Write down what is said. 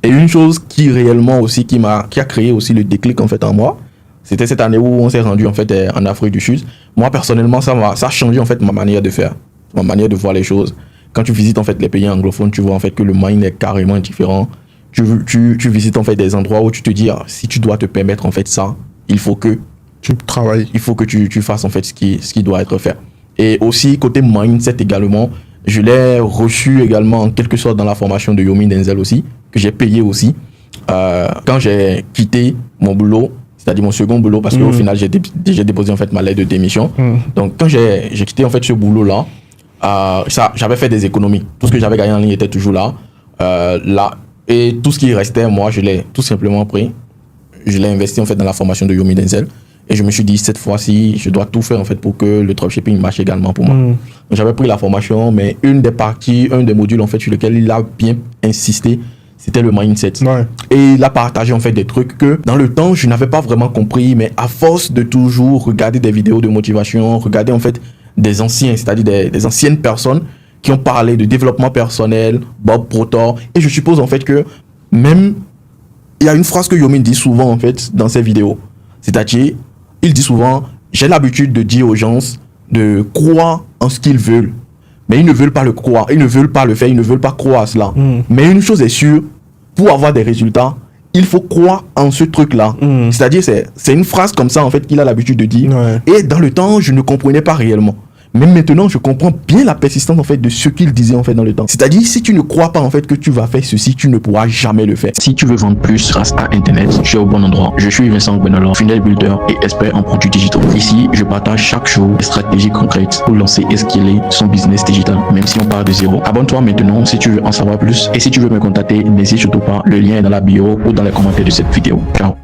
Et une chose qui réellement aussi, qui a créé aussi le déclic en fait en moi, c'était cette année où on s'est rendu en fait en Afrique du Sud. Moi personnellement, ça a changé en fait ma manière de faire, ma manière de voir les choses. Quand tu visites en fait les pays anglophones, tu vois en fait que le mind est carrément différent. Tu visites en fait des endroits où tu te dis, si tu dois te permettre en fait ça, il faut que tu travailles. Il faut que tu fasses en fait ce qui doit être fait. Et aussi côté mindset également, je l'ai reçu également en quelque sorte dans la formation de Yomi Denzel aussi, que j'ai payé aussi. Quand j'ai quitté mon boulot, c'est-à-dire mon second boulot, parce qu'au final j'ai déposé en fait ma lettre de démission. Donc quand j'ai quitté en fait ce boulot-là, j'avais fait des économies. Tout ce que j'avais gagné en ligne était toujours là. Et tout ce qui restait, moi, je l'ai tout simplement pris. Je l'ai investi en fait dans la formation de Yomi Denzel. Et je me suis dit, cette fois-ci, je dois tout faire en fait pour que le dropshipping marche également pour moi. Donc, j'avais pris la formation, mais un des modules en fait sur lequel il a bien insisté, c'était le mindset. Ouais. Et il a partagé en fait des trucs que dans le temps, je n'avais pas vraiment compris, mais à force de toujours regarder des vidéos de motivation, regarder en fait des anciens, c'est-à-dire des anciennes personnes qui ont parlé de développement personnel, Bob Proctor, et je suppose en fait que même, il y a une phrase que Yomi dit souvent en fait dans ses vidéos, c'est-à-dire, il dit souvent, j'ai l'habitude de dire aux gens de croire en ce qu'ils veulent. Mais ils ne veulent pas le croire, ils ne veulent pas le faire, ils ne veulent pas croire à cela. Mais une chose est sûre, pour avoir des résultats, il faut croire en ce truc-là. C'est-à-dire, c'est une phrase comme ça en fait qu'il a l'habitude de dire. Ouais. Et dans le temps, je ne comprenais pas réellement. Mais maintenant, je comprends bien la persistance en fait de ce qu'il disait en fait dans le temps. C'est-à-dire, si tu ne crois pas en fait que tu vas faire ceci, tu ne pourras jamais le faire. Si tu veux vendre plus grâce à Internet, tu es au bon endroit. Je suis Vincent Benolo, funnel builder et expert en produits digitaux. Ici, je partage chaque jour des stratégies concrètes pour lancer et scaler son business digital, même si on part de zéro. Abonne-toi maintenant si tu veux en savoir plus. Et si tu veux me contacter, n'hésite surtout pas. Le lien est dans la bio ou dans les commentaires de cette vidéo. Ciao.